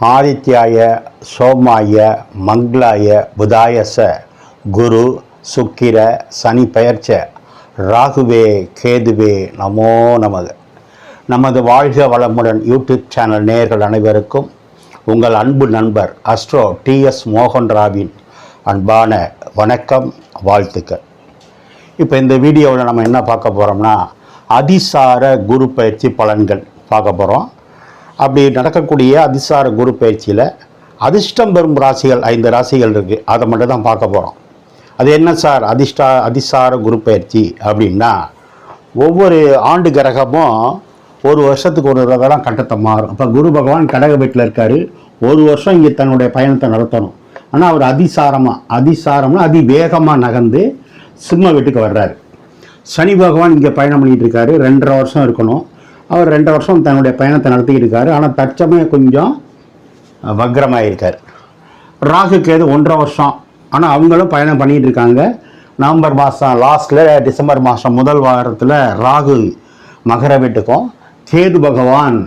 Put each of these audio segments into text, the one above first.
ஆதித்யாய சோமாய மங்களாய புதாயச குரு சுக்கிர சனி பெயர்ச்ச ராகுவே கேதுவே நமோ நமக. நமது வாழ்க வளமுடன் யூடியூப் சேனல் நேயர்கள் அனைவருக்கும் உங்கள் அன்பு நண்பர் அஸ்ட்ரோ டிஎஸ் மோகன்ராவின் அன்பான வணக்கம், வாழ்த்துக்கள். இப்போ இந்த வீடியோவில் நம்ம என்ன பார்க்க போகிறோம்னா, அதிசார குரு பயிற்சி பலன்கள் பார்க்க போகிறோம். அப்படி நடக்கக்கூடிய அதிசார குரு பயிற்சியில் அதிர்ஷ்டம் பெறும் ராசிகள் 5 ராசிகள் இருக்குது. அதை மட்டும் தான் பார்க்க போகிறோம். அது என்ன சார் அதிசார குரு பயிற்சி அப்படின்னா, ஒவ்வொரு ஆண்டு கிரகமும் ஒரு வருஷத்துக்கு ஒரு தடவை தான் கட்டத்தை மாறும். இப்போ குரு பகவான் கடக வீட்டில் இருக்கார், ஒரு வருஷம் இங்கே தன்னுடைய பயணத்தை நடத்தணும். ஆனால் அவர் அதிசாரம்னா அதிவேகமாக நகர்ந்து சிம்ம வீட்டுக்கு வர்றாரு. சனி பகவான் இங்கே பயணம் பண்ணிகிட்டு இருக்காரு, 2.5 வருஷம் இருக்கணும். அவர் 2 வருஷம் தன்னுடைய பயணத்தை நடத்திக்கிட்டு இருக்காரு. ஆனால் தற்சமயம் கொஞ்சம் வக்ரமாக இருக்கார். ராகு கேது 1.5 வருஷம், ஆனால் அவங்களும் பயணம் பண்ணிகிட்டு இருக்காங்க. நவம்பர் மாதம் லாஸ்ட்டில், டிசம்பர் மாதம் முதல் வாரத்தில் ராகு மகர வீட்டுக்கும் கேது பகவான்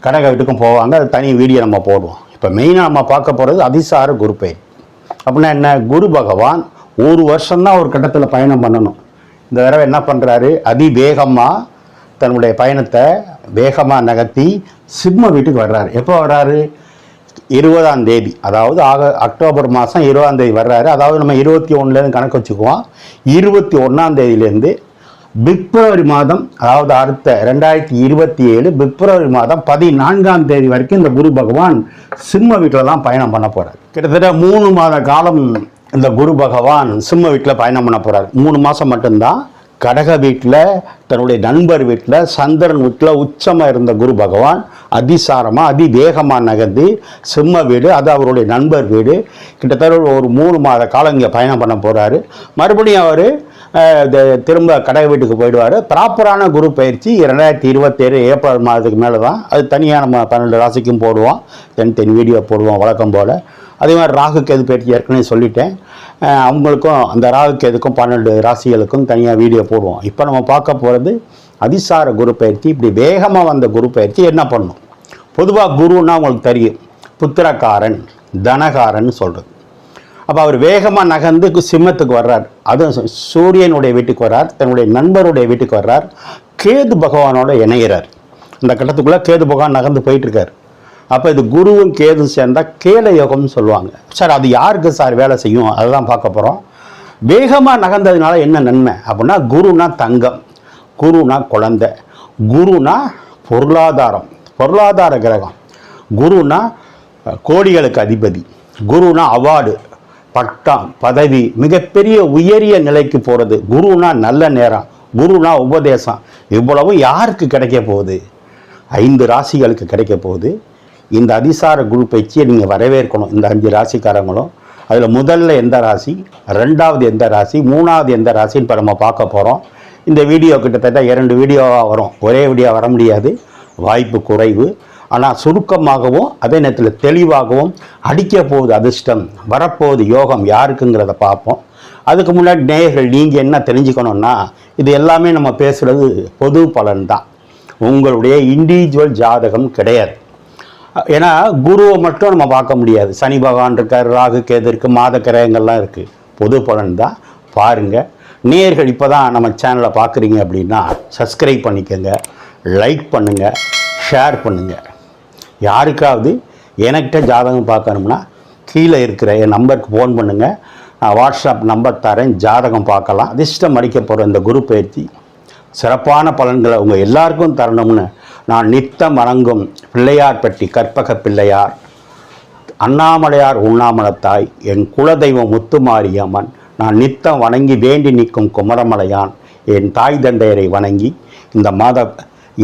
கடக வீட்டுக்கும் போவாங்க. அது தனி வீடியோ நம்ம போடுவோம். இப்போ மெயினாக நம்ம பார்க்க போகிறது அதிசார குரு பயிற்சி. அப்படின்னா என்ன, குரு பகவான் ஒரு வருஷம்தான் ஒரு கட்டத்தில் பயணம் பண்ணணும். இந்த தடவை என்ன பண்ணுறாரு, அதிவேகமாக தன்னுடைய பயணத்தை வேகமாக நகர்த்தி சிம்ம வீட்டுக்கு வர்றாரு. எப்போ வர்றாரு, 20ஆம் தேதி, அதாவது அக்டோபர் மாதம் 20ஆம் தேதி வர்றாரு. அதாவது நம்ம 21லேருந்து கணக்கு வச்சுக்குவோம். 21ஆம் தேதியிலேருந்து பிப்ரவரி மாதம், அதாவது அடுத்த 2027 பிப்ரவரி மாதம் 14ஆம் தேதி வரைக்கும் இந்த குரு பகவான் சிம்ம வீட்டில் தான் பயணம் பண்ண போகிறார். கிட்டத்தட்ட 3 மாத காலம் இந்த குரு பகவான் சிம்ம வீட்டில் பயணம் பண்ண போகிறார். 3 மாதம் மட்டும்தான். கடக வீட்டில், தன்னுடைய நண்பர் வீட்டில், சந்திரன் வீட்டில் உச்சமாக இருந்த குரு பகவான் அதிசாரமாக அதிவேகமாக நகர்ந்து சிம்ம வீடு, அது அவருடைய நண்பர் வீடு, கிட்டத்தட்ட ஒரு 3 மாத காலம் இங்கே பயணம் பண்ண போகிறாரு. மறுபடியும் அவர் திரும்ப கடக வீட்டுக்கு போயிடுவார். ப்ராப்பரான குரு பயிற்சி 2027 ஏப்ரல் மாதத்துக்கு மேலே தான். அது தனியாக நம்ம 12 ராசிக்கும் போடுவோம், தனி வீடியோ போடுவோம் வழக்கம் போல். அதே மாதிரி ராகு கேது பயிற்சி ஏற்கனவே சொல்லிட்டேன். அவங்களுக்கும் அந்த ராகு கேதுக்கும் 12 ராசிகளுக்கும் தனியாக வீடியோ போடுவோம். இப்போ நம்ம பார்க்க போகிறது அதிசார குரு பயிற்சி. இப்படி வேகமாக வந்த குரு பயிற்சி என்ன பண்ணும்? பொதுவாக குருன்னா உங்களுக்கு தெரியும், புத்திரக்காரன், தனகாரன் சொல்கிறது. அப்போ அவர் வேகமாக நகர்ந்து சிம்மத்துக்கு வர்றார். அதுவும் சூரியனுடைய வீட்டுக்கு வர்றார், தன்னுடைய நண்பருடைய வீட்டுக்கு வர்றார், கேது பகவானோட இணைகிறார். இந்த கட்டத்துக்குள்ளே கேது பகவான் நகர்ந்து போயிட்டுருக்கார். அப்போ இது குருவும் கேதும் சேர்ந்தால் கேல யோகம்னு சொல்லுவாங்க. சார் அது யாருக்கு சார் வேலை செய்யும்? அதுதான் பார்க்க போகிறோம். வேகமாக நகர்ந்ததுனால என்ன நன்மை அப்படின்னா, குருனா தங்கம், குருனா குழந்தை, குருனா பொருளாதார கிரகம், குருனா கோடிகளுக்கு அதிபதி, குருனா அவார்டு, பட்டம், பதவி, மிகப்பெரிய உயரிய நிலைக்கு போகிறது. குருனா நல்ல நேரம், குருனா உபதேசம். இவ்வளவும் யாருக்கு கிடைக்க போகுது? 5 ராசிகளுக்கு கிடைக்க போகுது. இந்த அதிசார குரு பயிற்சியை நீங்கள் வரவேற்கணும். இந்த 5 ராசிக்காரங்களும். அதில் முதல்ல எந்த ராசி, 2வது எந்த ராசி, 3வது எந்த ராசின்னு இப்போ நம்ம பார்க்க போகிறோம். இந்த வீடியோ கிட்டத்தட்ட 2 வீடியோவாக வரும், ஒரே வீடியோ வர முடியாது, வாய்ப்பு குறைவு. ஆனால் சுருக்கமாகவும் அதே நேரத்தில் தெளிவாகவும் அடிக்க போகுது அதிர்ஷ்டம், வரப்போகுது யோகம் யாருக்குங்கிறத பார்ப்போம். அதுக்கு முன்னாடி நேயர்கள் நீங்கள் என்ன தெரிஞ்சுக்கணுன்னா, இது எல்லாமே நம்ம பேசுகிறது பொது பலன் தான், உங்களுடைய இண்டிவிஜுவல் ஜாதகம் கிடையாது. ஏன்னா குருவை மட்டும் நம்ம பார்க்க முடியாது. சனி பகவான் இருக்கார், ராகு கேது இருக்குது, மாத கிரகங்கள்லாம் இருக்குது. பொது பலன் தான் பாருங்கள். நேயர்கள் இப்போ தான் நம்ம சேனலை பார்க்குறீங்க அப்படின்னா சப்ஸ்கிரைப் பண்ணிக்கோங்க, லைக் பண்ணுங்கள், ஷேர் பண்ணுங்கள். யாருக்காவது எனக்கிட்ட ஜாதகம் பார்க்கணும்னா கீழே இருக்கிற என் நம்பருக்கு ஃபோன் பண்ணுங்கள். நான் வாட்ஸ்அப் நம்பர் தரேன், ஜாதகம் பார்க்கலாம். அதிர்ஷ்டம் அடிக்க போகிற இந்த குரு பயிற்சி சிறப்பான பலன்களை உங்கள் எல்லாருக்கும் தரணும்னு நான் நித்தம் வணங்கும் பிள்ளையார்பட்டி கற்பக பிள்ளையார், அண்ணாமலையார் உண்ணாமலத்தாய், என் குலதெய்வம் முத்துமாரியம்மன், நான் நித்தம் வணங்கி வேண்டி நிற்கும் குமரமலையான், என் தாய் தந்தையரை வணங்கி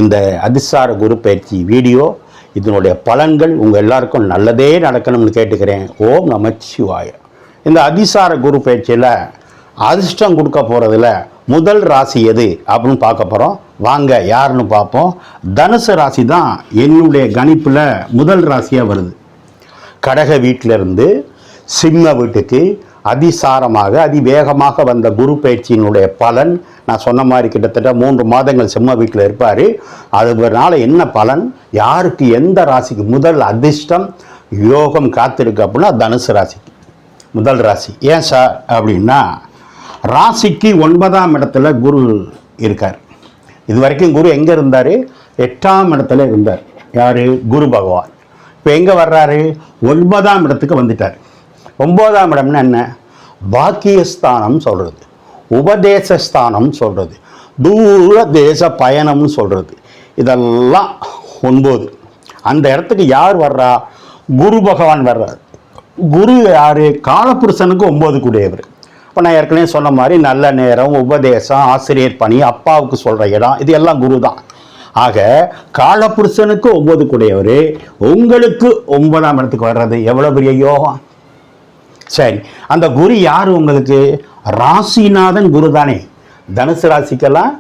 இந்த அதிசார குரு பயிற்சி வீடியோ, இதனுடைய பலன்கள் உங்கள் எல்லாருக்கும் நல்லதே நடக்கணும்னு கேட்டுக்கிறேன். ஓம் நமச்சிவாய. இந்த அதிசார குரு பயிற்சியில் அதிர்ஷ்டம் கொடுக்க போகிறதுல முதல் ராசி எது அப்படின்னு பார்க்க போகிறோம். வாங்க யாருன்னு பார்ப்போம். தனுசு ராசி தான் என்னுடைய கணிப்பில் முதல் ராசியாக வருது. கடக வீட்டிலிருந்து சிம்ம வீட்டுக்கு அதிசாரமாக அதிவேகமாக வந்த குரு பயிற்சியினுடைய பலன் நான் சொன்ன மாதிரி கிட்டத்தட்ட 3 மாதங்கள் சிம்ம வீட்டில் இருப்பார். அதனால என்ன பலன், யாருக்கு எந்த ராசிக்கு முதல் அதிர்ஷ்டம் யோகம் காத்திருக்கு அப்படின்னா தனுசு ராசிக்கு முதல் ராசி. ஏன் சார் அப்படின்னா, ராசிக்கு 9ஆம் இடத்துல குரு இருக்கார். இது வரைக்கும் குரு எங்கே இருந்தார், 8ஆம் இடத்துல இருந்தார். யார், குரு பகவான். இப்போ எங்கே வர்றாரு, 9ஆம் இடத்துக்கு வந்துட்டார். 9ஆம் இடம்னா என்ன, பாக்கியஸ்தானம் சொல்கிறது, உபதேசஸ்தானம் சொல்கிறது, தூர தேச பயணம்னு சொல்கிறது. இதெல்லாம் 9. அந்த இடத்துக்கு யார் வர்றா, குரு பகவான் வர்றார். குரு யார், காலபுருஷனுக்கு 9 கூடியவர். இப்போ நான் ஏற்கனவே சொன்ன மாதிரி நல்ல நேரம், உபதேசம், ஆசிரியர் பணி, அப்பாவுக்கு சொல்கிற இடம், இது எல்லாம் குரு தான். ஆக காலபுருஷனுக்கு 9 கூடியவர் உங்களுக்கு 9ஆம் இடத்துக்கு வர்றது எவ்வளோ பெரிய யோகம். சரி, அந்த குரு யார் உங்களுக்கு, ராசிநாதன் குரு தானே. தனுசு ராசிக்கெல்லாம்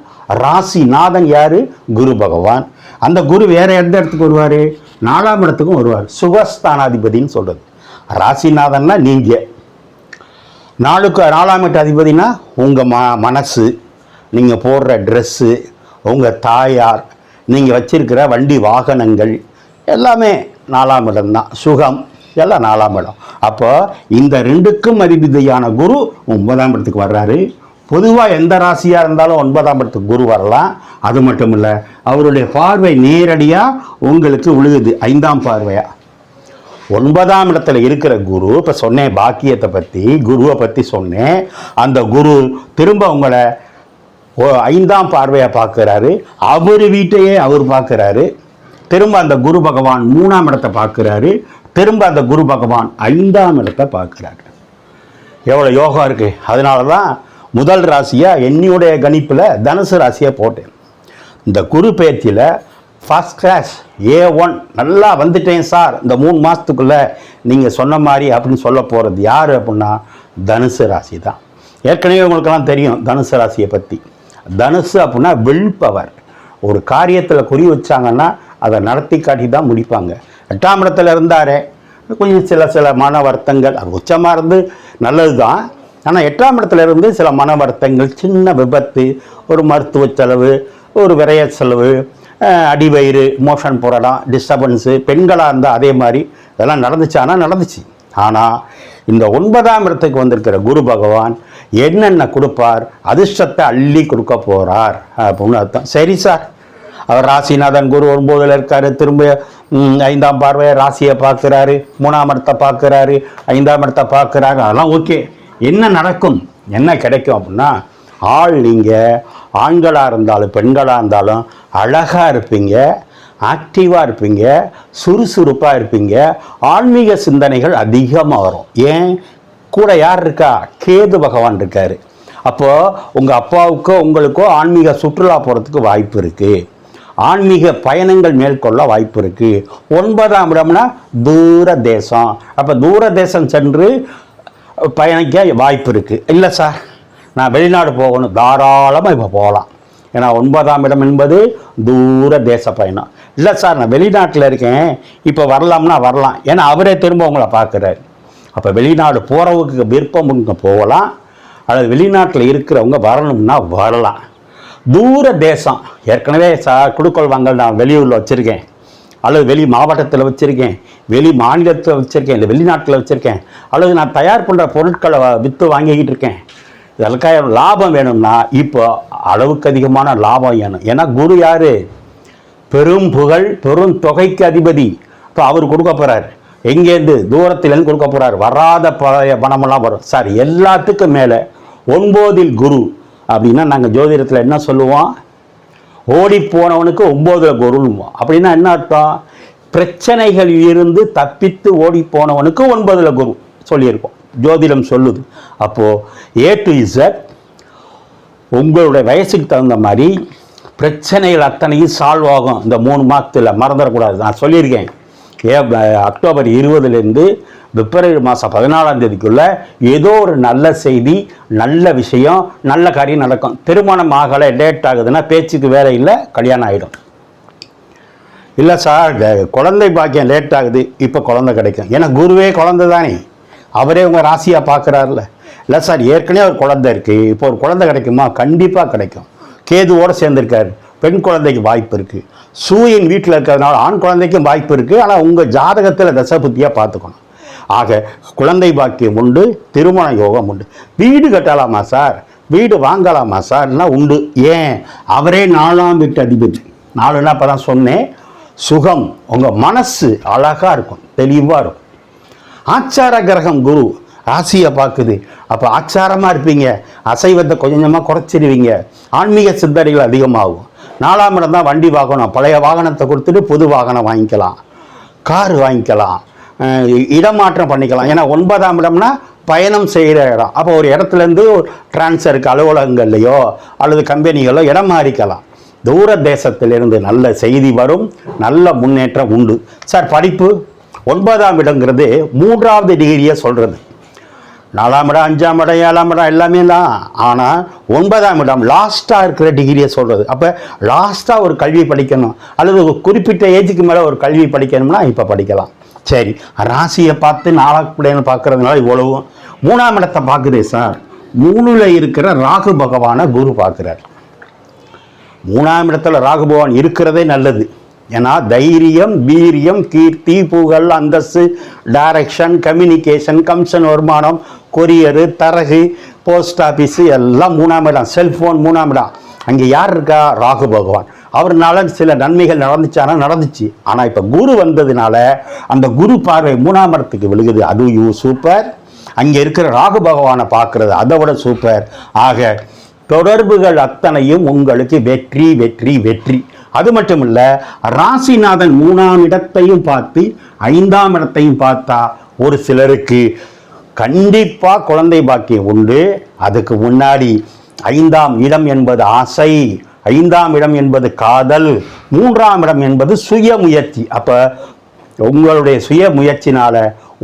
ராசிநாதன் யார், குரு பகவான். அந்த குரு வேற எந்த இடத்துக்கு வருவார், 4ஆம் இடத்துக்கும் வருவார். சுகஸ்தானாதிபதினு சொல்கிறது. ராசிநாதன்னா நீங்கள், 4ஆம் இடத்து அதிபதினா உங்கள் மனசு, நீங்கள் போடுற ட்ரெஸ்ஸு, உங்கள் தாயார், நீங்கள் வச்சிருக்கிற வண்டி வாகனங்கள் எல்லாமே 4ஆம் இடம்தான். சுகம் எல்லாம் 4ஆம் இடம். அப்போ இந்த 2க்கும் அதிபதியான குரு 9ஆம் இடத்துக்கு வர்றாரு. பொதுவாக எந்த ராசியாக இருந்தாலும் 9ஆம் இடத்துக்கு குரு வரலாம். அது மட்டும் இல்லை, அவருடைய பார்வை நேரடியாக உங்களுக்கு விழுகுது, 5ஆம் பார்வையாக. 9ஆம் இடத்துல இருக்கிற குரு, இப்போ சொன்னேன் பாக்கியத்தை பற்றி, குருவை பற்றி சொன்னேன். அந்த குரு திரும்ப உங்களை 5ஆம் பார்வையாக பார்க்குறாரு. அவர் வீட்டையே அவர் பார்க்குறாரு. திரும்ப அந்த குரு பகவான் 3ஆம் இடத்தை பார்க்குறாரு. திரும்ப அந்த குரு பகவான் 5ஆம் இடத்தை பார்க்குறாரு. எவ்வளோ யோகம் இருக்குது. அதனால தான் முதல் ராசியாக என்னுடைய கணிப்பில் தனுசு ராசியை போட்டேன். இந்த குரு பயிற்சியில் ஃபர்ஸ்ட் கிளாஸ் A1 நல்லா வந்துட்டேன் சார், இந்த 3 மாதத்துக்குள்ளே நீங்கள் சொன்ன மாதிரி அப்படின்னு சொல்ல போகிறது யார் அப்படின்னா தனுசு ராசி தான். ஏற்கனவே உங்களுக்கெல்லாம் தெரியும் தனுசு ராசியை பற்றி. தனுசு அப்படின்னா வில் பவர். ஒரு காரியத்தில் குறி வச்சாங்கன்னா அதை நடத்தி காட்டி தான் முடிப்பாங்க. 8ஆம் இடத்துல இருந்தாரே, கொஞ்சம் சில மன வருத்தங்கள், அது உச்சமாக இருந்து நல்லது தான். ஆனால் 8ஆம் இடத்துல இருந்து சில மன வருத்தங்கள், சின்ன விபத்து, ஒரு மருத்துவ செலவு, ஒரு விரைய செலவு, அடிவயிறு, மோஷன் போராடம், டிஸ்டர்பன்ஸு, பெண்களாக இருந்தால் அதே மாதிரி இதெல்லாம் நடந்துச்சு. ஆனால் நடந்துச்சு. ஆனால் இந்த 9ஆம் இடத்துக்கு வந்திருக்கிற குரு பகவான் என்னென்ன கொடுப்பார், அதிர்ஷ்டத்தை அள்ளி கொடுக்க போகிறார் அப்படின்னு அர்த்தம். சரி சார், அவர் ராசிநாதன் குரு 9ல் இருக்காரு, திரும்ப 5ஆம் பார்வையை ராசியை பார்க்குறாரு, 3ஆம் இடத்தை பார்க்குறாரு, 5ஆம் இடத்தை பார்க்குறாரு, அதெல்லாம் ஓகே. என்ன நடக்கும், என்ன கிடைக்கும் அப்படின்னா, நீங்கள் ஆண்களாக இருந்தாலும் பெண்களாக இருந்தாலும் அழகாக இருப்பீங்க, ஆக்டிவாக இருப்பீங்க, சுறுசுறுப்பாக இருப்பீங்க, ஆன்மீக சிந்தனைகள் அதிகமாக வரும். ஏன் கூட யார் இருக்கா, கேது பகவான் இருக்கார். அப்போது உங்கள் அப்பாவுக்கோ உங்களுக்கோ ஆன்மீக சுற்றுலா போகிறதுக்கு வாய்ப்பு இருக்குது, ஆன்மீக பயணங்கள் மேற்கொள்ள வாய்ப்பு இருக்குது. 9ஆம் இடம்னா தூர தேசம். அப்போ தூர தேசம் சென்று பயணிக்க வாய்ப்பு இருக்குது. இல்லை சார், நான் வெளிநாடு போகணும், தாராளமாக இப்போ போகலாம். ஏன்னா 9ஆம் இடம் என்பது தூர தேச பயணம். இல்லை சார், நான் வெளிநாட்டில் இருக்கேன், இப்போ வரலாம்னா வரலாம். ஏன்னா அவரே திரும்ப உங்களை பார்க்குறாரு. அப்போ வெளிநாடு போகிறவங்களுக்கு விருப்பம் போகலாம், அல்லது வெளிநாட்டில் இருக்கிறவங்க வரணும்னா வரலாம். தூர தேசம், ஏற்கனவே சார் குடுக்கல் வாங்கல் நான் வெளியூரில் வச்சுருக்கேன், அல்லது வெளி மாவட்டத்தில் வச்சுருக்கேன், வெளி மாநிலத்தில் வச்சுருக்கேன், இல்லை வெளிநாட்டில் வச்சுருக்கேன், அல்லது நான் தயார் பண்ணுற பொருட்களை விற்று வாங்கிக்கிட்டு இருக்கேன். இதற்காக லாபம் வேணும்னா இப்போ அளவுக்கு அதிகமான லாபம் வேணும். ஏன்னா குரு யார், பெரும் புகழ் பெரும் தொகைக்கு அதிபதி. இப்போ அவர் கொடுக்க போகிறார். எங்கேருந்து, தூரத்துலேருந்து கொடுக்க போகிறார். வராத பணமெல்லாம் வரும் சார். எல்லாத்துக்கும் மேலே 9ல் குரு அப்படின்னா நாங்கள் ஜோதிடத்தில் என்ன சொல்லுவோம், ஓடி போனவனுக்கு 9ல் குருன்னுவோம். அப்படின்னா என்ன அர்த்தம், பிரச்சனைகள் இருந்து தப்பித்து ஓடி போனவனுக்கு 9ல் குரு சொல்லியிருக்கோம், ஜோதிடம் சொல்லுது. அப்போது A to Z உங்களுடைய வயசுக்கு தகுந்த மாதிரி பிரச்சனைகள் அத்தனையும் சால்வ் ஆகும் இந்த 3 மாதத்தில். மறந்துடக்கூடாது, நான் சொல்லியிருக்கேன். அக்டோபர் 20லேருந்து பிப்ரவரி மாதம் 14ஆம் தேதிக்குள்ளே ஏதோ ஒரு நல்ல செய்தி, நல்ல விஷயம், நல்ல காரியம் நடக்கும். திருமணம் ஆகலை, லேட் ஆகுதுன்னா பேச்சுக்கு வேலை இல்லை, கல்யாணம் ஆகிடும். இல்லை சார், குழந்தை பாக்கியம் லேட் ஆகுது, இப்போ குழந்தை கிடைக்கும். ஏன்னா குருவே குழந்தை தானே. அவரே உங்கள் ராசியாக பார்க்குறாருல. இல்லை சார் ஏற்கனவே ஒரு குழந்தை இருக்குது, இப்போ ஒரு குழந்தை கிடைக்குமா? கண்டிப்பாக கிடைக்கும். கேதுவோடு சேர்ந்துருக்காரு, பெண் குழந்தைக்கு வாய்ப்பு இருக்குது. சூரியன் வீட்டில் இருக்கிறதுனால ஆண் குழந்தைக்கும் வாய்ப்பு இருக்குது. ஆனால் உங்கள் ஜாதகத்தில் தசபுத்தியாக பார்த்துக்கணும். ஆக குழந்தை பாக்கியம் உண்டு, திருமண யோகம் உண்டு. வீடு கட்டலாமா சார், வீடு வாங்கலாமா சார்னா உண்டு. ஏன்? அவரே 4ஆம் வீட்டு அதிபதி. 4ன்னா இப்போ தான் சொன்னேன், சுகம், உங்கள் மனசு அழகாக இருக்கும், தெளிவாக இருக்கும். ஆச்சார கிரகம் குரு ராசியை பார்க்குது. அப்போ ஆச்சாரமாக இருப்பீங்க, அசைவத்தை கொஞ்சமாக குறைச்சிடுவீங்க, ஆன்மீக சிந்தனைகள் அதிகமாகும். 4ஆம் இடம் தான் வண்டி வாங்கணும், பழைய வாகனத்தை கொடுத்துட்டு புது வாகனம் வாங்கிக்கலாம், கார் வாங்கிக்கலாம், இடமாற்றம் பண்ணிக்கலாம். ஏன்னா 9ஆம் இடம்னா பயணம் செய்கிற இடம். அப்போ ஒரு இடத்துலேருந்து டிரான்ஸ்ஃபருக்கு அலுவலகங்கள்லையோ அல்லது கம்பெனிகளோ இடம் மாறிக்கலாம். தூர தேசத்திலிருந்து நல்ல செய்தி வரும், நல்ல முன்னேற்றம் உண்டு. சார் படிப்பு 9ஆம் இடங்கிறது 3வது டிகிரியை சொல்கிறது. 4ஆம் இடம், 5ஆம் இடம், 7ஆம் இடம் எல்லாமே தான். ஆனால் 9ஆம் இடம் லாஸ்ட்டாக இருக்கிற டிகிரியை சொல்கிறது. அப்போ லாஸ்ட்டாக ஒரு கல்வி படிக்கணும் அல்லது ஒரு குறிப்பிட்ட ஏஜுக்கு மேலே ஒரு கல்வி படிக்கணும்னா இப்போ படிக்கலாம். சரி, ராசியை பார்த்து 4ஆம் பார்க்கறதுனால இவ்வளவும். 3ஆம் இடத்தை பார்க்குதே சார், 3ல் இருக்கிற ராகு பகவானை குரு பார்க்குறார். 3ஆம் இடத்துல ராகு பகவான் இருக்கிறதே நல்லது. ஏன்னா தைரியம், வீரியம், கீர்த்தி, புகழ், அந்தஸ்து, டைரக்ஷன், கம்யூனிகேஷன், கமிஷன் வருமானம், கொரியரு, தரகு, போஸ்ட் ஆஃபீஸு எல்லாம் 3ஆம் இடம். செல்ஃபோன் 3ஆம் இடம். அங்கே யார் இருக்கா? ராகு பகவான். அவர்னால சில நன்மைகள் நடந்துச்சானா நடந்துச்சு. ஆனால் இப்போ குரு வந்ததுனால அந்த குரு பார்வை 3ஆம் இடத்துக்கு விழுகுது. அது சூப்பர். அங்கே இருக்கிற ராகு பகவானை பார்க்கறது அதை விட சூப்பர். ஆக தொடர்புகள் அத்தனையும் உங்களுக்கு வெற்றி வெற்றி வெற்றி. அது மட்டும் இல்லை, ராசிநாதன் 3ஆம் இடத்தையும் பார்த்து 5ஆம் இடத்தையும் பார்த்தா ஒரு சிலருக்கு கண்டிப்பாக குழந்தை பாக்கியம் உண்டு. அதுக்கு முன்னாடி 5ஆம் இடம் என்பது ஆசை, 5ஆம் இடம் என்பது காதல், 3ஆம் இடம் என்பது சுய முயற்சி. அப்போ உங்களுடைய சுய முயற்சினால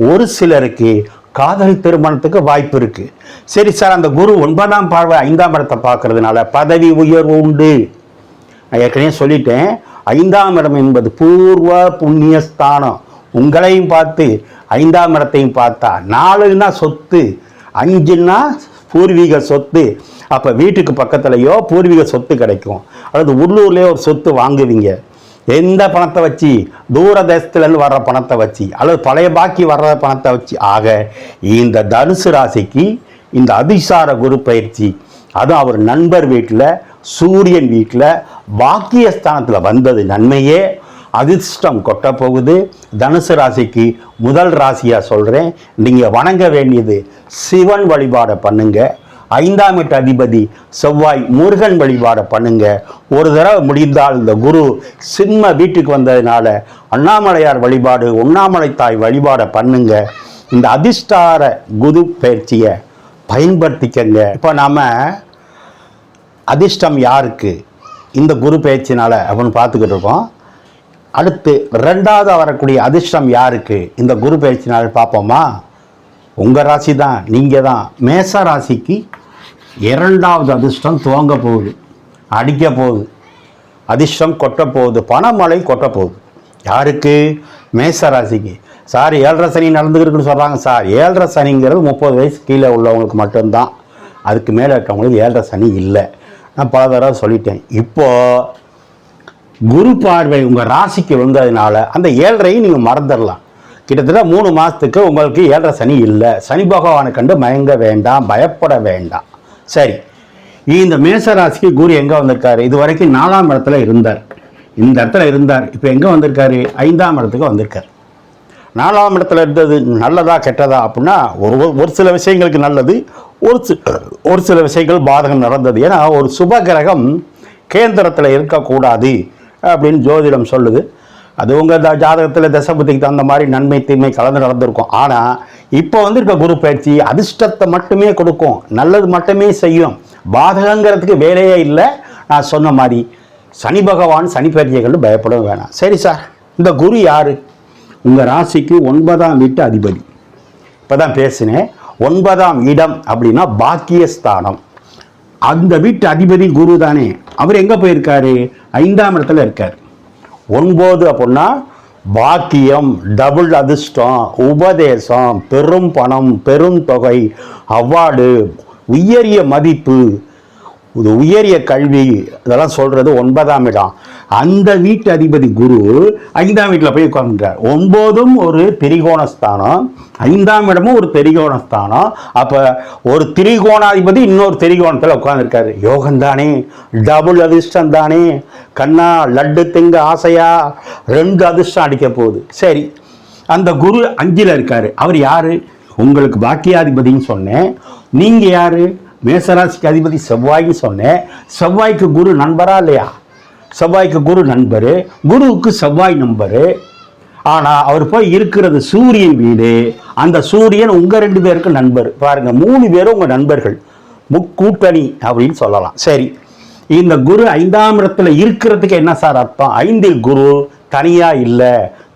ஒரு சிலருக்கு காதல் திருமணத்துக்கு வாய்ப்பு இருக்கு. சரி சார், அந்த குரு 9ஆம் பார்வை 5ஆம் இடத்தை பார்க்கறதுனால பதவி உயர்வு உண்டு. நான் ஏற்கனவே சொல்லிட்டேன், 5ஆம் இடம் என்பது பூர்வ புண்ணியஸ்தானம். உங்களையும் பார்த்து 5ஆம் இடத்தையும் பார்த்தா 4ன்னா சொத்து, 5ன்னா பூர்வீக சொத்து. அப்போ வீட்டுக்கு பக்கத்துலையோ பூர்வீக சொத்து கிடைக்கும், அல்லது உள்ளூர்லேயோ ஒரு சொத்து வாங்குவீங்க. எந்த பணத்தை வச்சு? தூர தேசத்துலேருந்து வர்ற பணத்தை வச்சு, அல்லது பழைய பாக்கி வர்ற பணத்தை வச்சு. ஆக இந்த தனுசு ராசிக்கு இந்த அதிசார குரு பயிற்சி, அதுவும் அவர் நண்பர் வீட்டில், சூரியன் வீட்டில், பாக்கியஸ்தானத்தில் வந்தது நன்மையே. அதிர்ஷ்டம் கொட்ட போகுது. தனுசு ராசிக்கு முதல் ராசியாக சொல்கிறேன், நீங்கள் வணங்க வேண்டியது சிவன் வழிபாடை பண்ணுங்க. 5ஆம் வீட்டு அதிபதி செவ்வாய், முருகன் வழிபாடை பண்ணுங்க. ஒரு தடவை முடிந்தால் இந்த குரு சிம்ம வீட்டுக்கு வந்ததுனால அண்ணாமலையார் வழிபாடு, உண்ணாமலை தாய் வழிபாடை பண்ணுங்க. இந்த அதிர்ஷ்டார குரு பயிற்சியை பயன்படுத்திக்கங்க. இப்போ நாம் அதிர்ஷ்டம் யாருக்கு இந்த குரு பயிற்சினால அப்படின்னு பார்த்துக்கிட்டு இருக்கோம். அடுத்து 2வது வரக்கூடிய அதிர்ஷ்டம் யாருக்கு இந்த குரு பயிற்சினால பார்ப்போமா? உங்கள் ராசி தான், நீங்கள் தான். மேச ராசிக்கு 2வது அதிர்ஷ்டம் துவங்க போகுது, அடிக்க போகுது, அதிர்ஷ்டம் கொட்ட போகுது, பணமழை கொட்ட போகுது. யாருக்கு? மேச ராசிக்கு. சார் 7.5 சனி நடந்துருக்குன்னு சொல்கிறாங்க. சார் 7.5 சனிங்கிறது 30 வயசு கீழே உள்ளவங்களுக்கு மட்டும்தான். அதுக்கு மேலே இருக்கவங்களுக்கு 7.5 சனி இல்லை. நான் பல தடவை சொல்லிட்டேன். இப்போது குரு பார்வை உங்கள் ராசிக்கு வந்ததுனால அந்த 7.5 நீங்கள் மறந்துடலாம். கிட்டத்தட்ட 3 மாதத்துக்கு உங்களுக்கு 7.5 சனி இல்லை. சனி பகவானை கண்டு மயங்க வேண்டாம், பயப்பட வேண்டாம். சரி, இந்த மேசராசிக்கு குரு எங்கே வந்திருக்காரு? இது வரைக்கும் 4ஆம் இடத்துல இருந்தார், இந்த இடத்துல இருந்தார். இப்போ எங்கே வந்திருக்காரு? 5ஆம் இடத்துக்கு வந்திருக்கார். 4ஆம் இடத்துல இருந்தது நல்லதா கெட்டதா அப்படின்னா ஒரு சில விஷயங்களுக்கு நல்லது, ஒரு சில விஷயங்கள் பாதகம் நடந்தது. ஏன்னா ஒரு சுப கிரகம் கேந்திரத்தில் இருக்கக்கூடாது அப்படின்னு ஜோதிடம் சொல்லுது. அது உங்கள் ஜாதகத்தில் தசபுத்திக்கு தகுந்த மாதிரி நன்மை தீமை கலந்து நடந்திருக்கும். ஆனால் இப்போ இருக்க குரு பயிற்சி அதிர்ஷ்டத்தை மட்டுமே கொடுக்கும், நல்லது மட்டுமே செய்யும். பாதகங்கிறதுக்கு வேலையே இல்லை. நான் சொன்ன மாதிரி சனி பகவான் சனி பயிற்சிகள் பயப்பட வேணாம். சரி சார், இந்த குரு யார்? உங்கள் ராசிக்கு 9ஆம் வீட்டு அதிபதி. இப்போ தான் பேசினேன். 9ஆம் இடம் அப்படின்னா பாக்கியஸ்தானம். அந்த வீட்டு அதிபதி குரு தானே. அவர் எங்கே போயிருக்காரு? 5ஆம் இடத்துல இருக்கார். 9 அப்படின்னா பாக்கியம், டபுள் அதிர்ஷ்டம், உபதேசம், பெரும் பணம், பெரும் தொகை, அவார்டு, உயரிய மதிப்பு, இது உயரிய கல்வி, இதெல்லாம் சொல்கிறது 9ஆம் இடம். அந்த வீட்டு அதிபதி குரு 5ஆம் வீட்டில் போய் உட்கார்ந்துட்டார். 9ம் ஒரு திரிகோணஸ்தானம், 5ஆம் இடமும் ஒரு திரிகோணஸ்தானம். அப்போ ஒரு திரிகோணாதிபதி இன்னொரு திரிகோணத்தில் உட்காந்துருக்காரு. யோகம் தானே, டபுள் அதிர்ஷ்டம் தானே, கண்ணா லட்டு திங்க ஆசையா, 2 அதிர்ஷ்டம் அடிக்க போகுது. சரி, அந்த குரு 5ல் இருக்காரு. அவர் யாரு? உங்களுக்கு பாக்கியாதிபதின்னு சொன்னேன். நீங்கள் யாரு? மேசராசிக்கு அதிபதி செவ்வாய்க்கு சொன்னேன். செவ்வாய்க்கு குரு நண்பரா இல்லையா? செவ்வாய்க்கு குரு நண்பர், குருவுக்கு செவ்வாய் நம்பரு. ஆனால் அவர் போய் இருக்கிறது சூரியன் வீடு. அந்த சூரியன் உங்கள் 2 பேருக்கு நண்பர். பாருங்கள், 3 பேரும் உங்கள் நண்பர்கள், முக்கூட்டணி அப்படின்னு சொல்லலாம். சரி, இந்த குரு 5ஆம் இடத்துல இருக்கிறதுக்கு என்ன சார் அர்த்தம்? 5இல் குரு தனியாக இல்லை,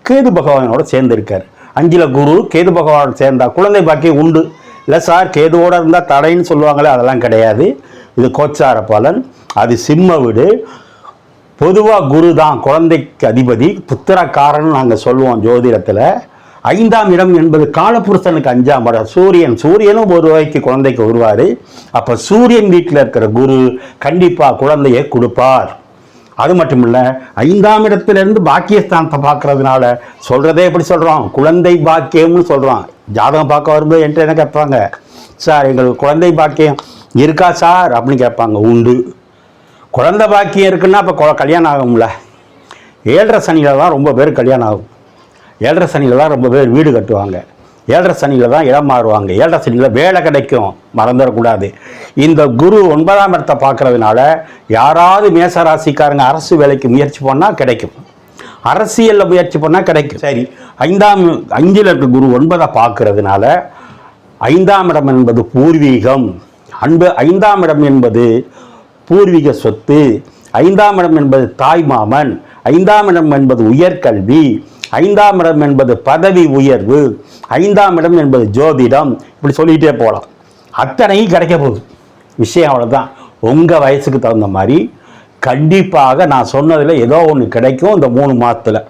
கேது பகவானோட சேர்ந்துருக்கார். 5ல் குரு கேது பகவானோட சேர்ந்தா குழந்தை பாக்கியம் உண்டு. இல்லை சார், கேதுவோடு இருந்தால் தடைன்னு சொல்லுவாங்களே, அதெல்லாம் கிடையாது. இது கோச்சார பலன். அது சிம்ம வீடு. பொதுவாக குரு தான் குழந்தைக்கு அதிபதி, புத்திரக்காரன் நாங்கள் சொல்லுவோம் ஜோதிடத்தில். 5ஆம் இடம் என்பது காலபுருஷனுக்கு 5ஆம் இடம். சூரியனும் ஒரு வகைக்கு குழந்தைக்கு வருவார். அப்போ சூரியன் வீட்டில் இருக்கிற குரு கண்டிப்பாக குழந்தையை கொடுப்பார். அது மட்டும் இல்லை, 5ஆம் இடத்துலேருந்து பாக்கியஸ்தானத்தை பார்க்கறதுனால சொல்கிறதே எப்படி சொல்கிறோம்? குழந்தை பாக்கியம்னு சொல்கிறோம். ஜாதகம் பார்க்க வரும்போது என்கிட்ட என்ன கேட்பாங்க? சார், எங்களுக்கு குழந்தை பாக்கியம் இருக்கா சார் அப்படின்னு கேட்பாங்க. உண்டு. குழந்தை பாக்கியம் இருக்குன்னா அப்போ கல்யாணம் ஆகும்ல. 7.5 சனியில் தான் ரொம்ப பேர் கல்யாணம் ஆகும். 7.5 சனியில் தான் ரொம்ப பேர் வீடு கட்டுவாங்க. 7.5 சனியில் தான் இடம் மாறுவாங்க. 7.5 சனியில் வேலை கிடைக்கும், மறந்துடக்கூடாது. இந்த குரு 9ஆம் இடத்தை பார்க்கறதுனால யாராவது மேசராசிக்காரங்க அரசு வேலைக்கு முயற்சி பண்ணால் கிடைக்கும், அரசியலில் முயற்சி பண்ணால் கிடைக்கும். சரி, 5ல் இருக்க குரு 9ஐ பார்க்கறதுனால 5ஆம் இடம் என்பது பூர்வீகம். 5ஆம் இடம் என்பது பூர்வீக சொத்து. 5ஆம் இடம் என்பது தாய் மாமன். 5ஆம் இடம் என்பது உயர்கல்வி. 5ஆம் இடம் என்பது பதவி உயர்வு. 5ஆம் இடம் என்பது ஜோதிடம். இப்படி சொல்லிகிட்டே போகலாம். அத்தனையும் கிடைக்க போகுது. விஷயம் அவ்வளோதான். உங்கள் வயசுக்கு தகுந்த மாதிரி கண்டிப்பாக நான் சொன்னதில் ஏதோ ஒன்று கிடைக்கும். இந்த 3 மாதத்தில்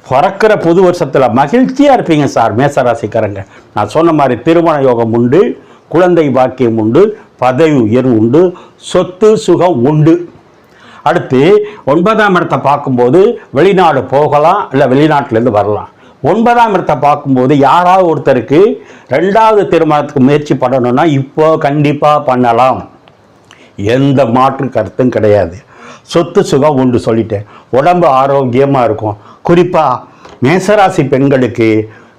பிறக்கிற புது வருஷத்தில் மகிழ்ச்சியாக இருப்பீங்க சார் மேசராசிக்காரங்க. நான் சொன்ன மாதிரி திருமண யோகம் உண்டு, குழந்தை பாக்கியம் உண்டு, பதவி உயர்வு உண்டு, சொத்து சுகம் உண்டு. அடுத்து 9ஆம் இடத்தை பார்க்கும்போது வெளிநாடு போகலாம், இல்லை வெளிநாட்டிலேருந்து வரலாம். 9ஆம் இடத்தை பார்க்கும்போது யாராவது ஒருத்தருக்கு 2வது திருமணத்துக்கு முயற்சி பண்ணணும்னா இப்போ கண்டிப்பாக பண்ணலாம். எந்த மாற்று கருத்தும் கிடையாது. சொத்து சுகம் உண்டு சொல்லிட்டேன். உடம்பு ஆரோக்கியமாக இருக்கும். குறிப்பாக மேசராசி பெண்களுக்கு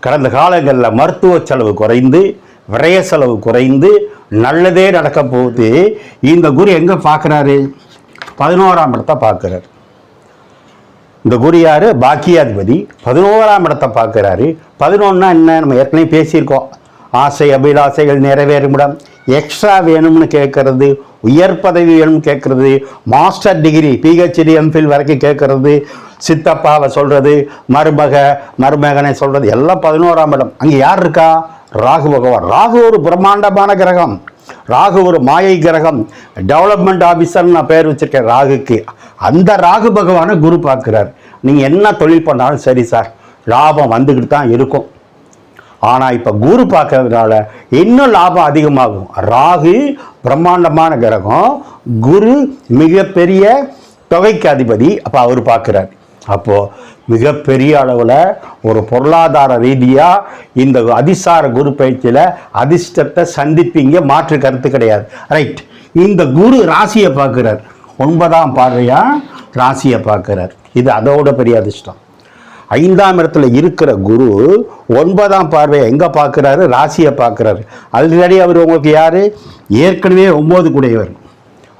கடந்த காலங்களில் மருத்துவ செலவு குறைந்து, விரய செலவு குறைந்து, நல்லதே நடக்க போகுது. இந்த குரு எங்கே பார்க்குறாரு? 11ஆம் இடத்தை பார்க்குறாரு. இந்த குரு யார்? பாக்கியாதிபதி. 11ஆம் இடத்தை பார்க்குறாரு. 11னா என்ன? நம்ம ஏற்கனவே பேசியிருக்கோம். ஆசை அபிலாசைகள் நிறைவேறும் இடம், எக்ஸ்ட்ரா வேணும்னு கேட்கறது, உயர் பதவி வேணும்னு கேட்கறது, மாஸ்டர் டிகிரி பிஹெச்டி எம்ஃபில் வரைக்கும் கேட்கறது, சித்தப்பாவை சொல்கிறது, மருமகனை சொல்கிறது, எல்லாம் 11ஆம் இடம். அங்கே யார் இருக்கா? ராகு பகவான். ராகு ஒரு பிரம்மாண்டமான கிரகம். ராகு ஒரு மாயை கிரகம். டெவலப்மெண்ட் ஆஃபீஸர்னு நான் பேர் வச்சுருக்கேன் ராகுக்கு. அந்த ராகு பகவானை குரு பார்க்குறார். நீங்கள் என்ன தொழில் பண்ணாலும் சரி சார், லாபம் வந்துக்கிட்டு தான் இருக்கும். ஆனால் இப்போ குரு பார்க்கறதுனால இன்னும் லாபம் அதிகமாகும். ராகு பிரம்மாண்டமான கிரகம், குரு மிகப்பெரிய தொகைக்கு அதிபதி. அப்போ அவர் பார்க்குறார். அப்போது மிகப்பெரிய அளவில் ஒரு பொருளாதார ரீதியாக இந்த அதிசார குரு பயிற்சியில் அதிர்ஷ்டத்தை சந்திப்பீங்க, மாற்று கருத்து கிடையாது. ரைட். இந்த குரு ராசியை பார்க்குறார். 9ஆம் பார்வையாக ராசியை பார்க்குறார். இது அதோட பெரிய அதிர்ஷ்டம். 5ஆம் இடத்துல இருக்கிற குரு 9ஆம் பார்வையை எங்கே பார்க்குறாரு? ராசியை பார்க்குறாரு. ஆல்ரெடி அவர் உங்களுக்கு யார்? ஏற்கனவே 9 கூடையவர்.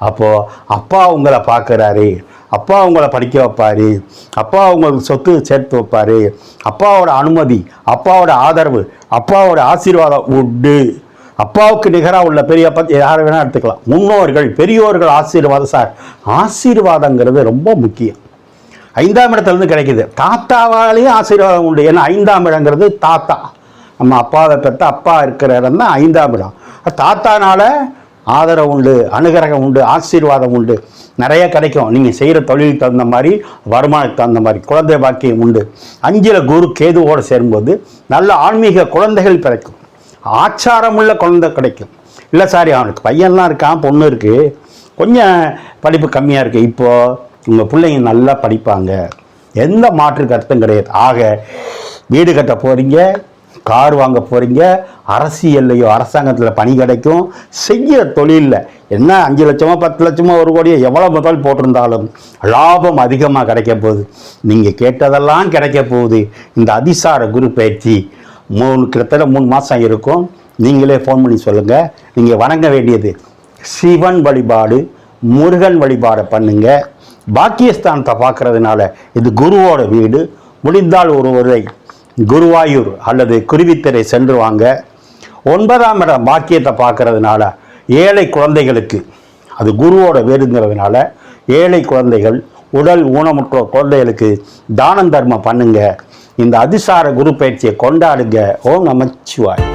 அப்போது அப்பா உங்களை பார்க்குறாரு, அப்பா உங்களை படிக்க வைப்பார், அப்பா உங்களுக்கு சொத்து சேர்த்து வைப்பார், அப்பாவோட அனுமதி, அப்பாவோட ஆதரவு, அப்பாவோட ஆசீர்வாதம் உண்டு. அப்பாவுக்கு நிகராக உள்ள பெரியப்பா யாரை வேணால் எடுத்துக்கலாம். முன்னோர்கள் பெரியோர்கள் ஆசீர்வாதம். சார், ஆசீர்வாதங்கிறது ரொம்ப முக்கியம். 5ஆம் இடத்துலேருந்து கிடைக்கிது. தாத்தாவாலேயும் ஆசீர்வாதம் உண்டு. ஏன்னா 5ஆம் இடங்கிறது தாத்தா. நம்ம அப்பாவை பெற்ற அப்பா இருக்கிற இடம் தான் 5ஆம் இடம். தாத்தானால ஆதரவு உண்டு, அனுகிரகம் உண்டு, ஆசீர்வாதம் உண்டு, நிறைய கிடைக்கும். நீங்கள் செய்கிற தொழிலுக்கு தகுந்த மாதிரி, வருமானத்துக்கு தகுந்த மாதிரி குழந்தை பாக்கியம் உண்டு. 5ல் குரு கேதுவோடு சேரும்போது நல்ல ஆன்மீக குழந்தைகள் கிடைக்கும், ஆச்சாரமுள்ள குழந்தை கிடைக்கும். இல்லை சாரி, அவனுக்கு பையன்லாம் இருக்கான், பொண்ணு இருக்குது, கொஞ்சம் படிப்பு கம்மியாக இருக்குது, இப்போது உங்கள் பிள்ளைங்க நல்லா படிப்பாங்க, எந்த மாற்று கருத்தும் கிடையாது. ஆக வீடு கட்ட போகிறீங்க, கார் வாங்க போகிறீங்க, அரசியல்லையோ அரசாங்கத்தில் பணி கிடைக்கும். செய்கிற தொழிலில் என்ன 5 லட்சமோ 10 லட்சமோ 1 கோடியோ எவ்வளோ முதல் போட்டிருந்தாலும் லாபம் அதிகமாக கிடைக்க போகுது. நீங்கள் கேட்டதெல்லாம் கிடைக்க போகுது. இந்த அதிசார குரு பயிற்சி கிட்டத்தட்ட 3 மாதம் இருக்கும். நீங்களே ஃபோன் பண்ணி சொல்லுங்கள். நீங்கள் வணங்க வேண்டியது சிவன் வழிபாடு, முருகன் வழிபாடை பண்ணுங்க. பாக்கியஸ்தானத்தை பார்க்கறதுனால இது குருவோட வீடு. முடிந்தால் ஒருவரை குருவாயூர் அல்லது குருவித்தரை சென்று வாங்க. 9ஆம் இடம் பாக்கியத்தை பார்க்கறதுனால ஏழை குழந்தைகளுக்கு அது குருவோட வீடுங்கிறதுனால ஏழை குழந்தைகள், உடல் ஊனமுற்ற குழந்தைகளுக்கு தானம் தர்மம் பண்ணுங்க. இந்த அதிசார குரு பயிற்சியை கொண்டாடுங்க. ஓம் நமச்சிவாய்.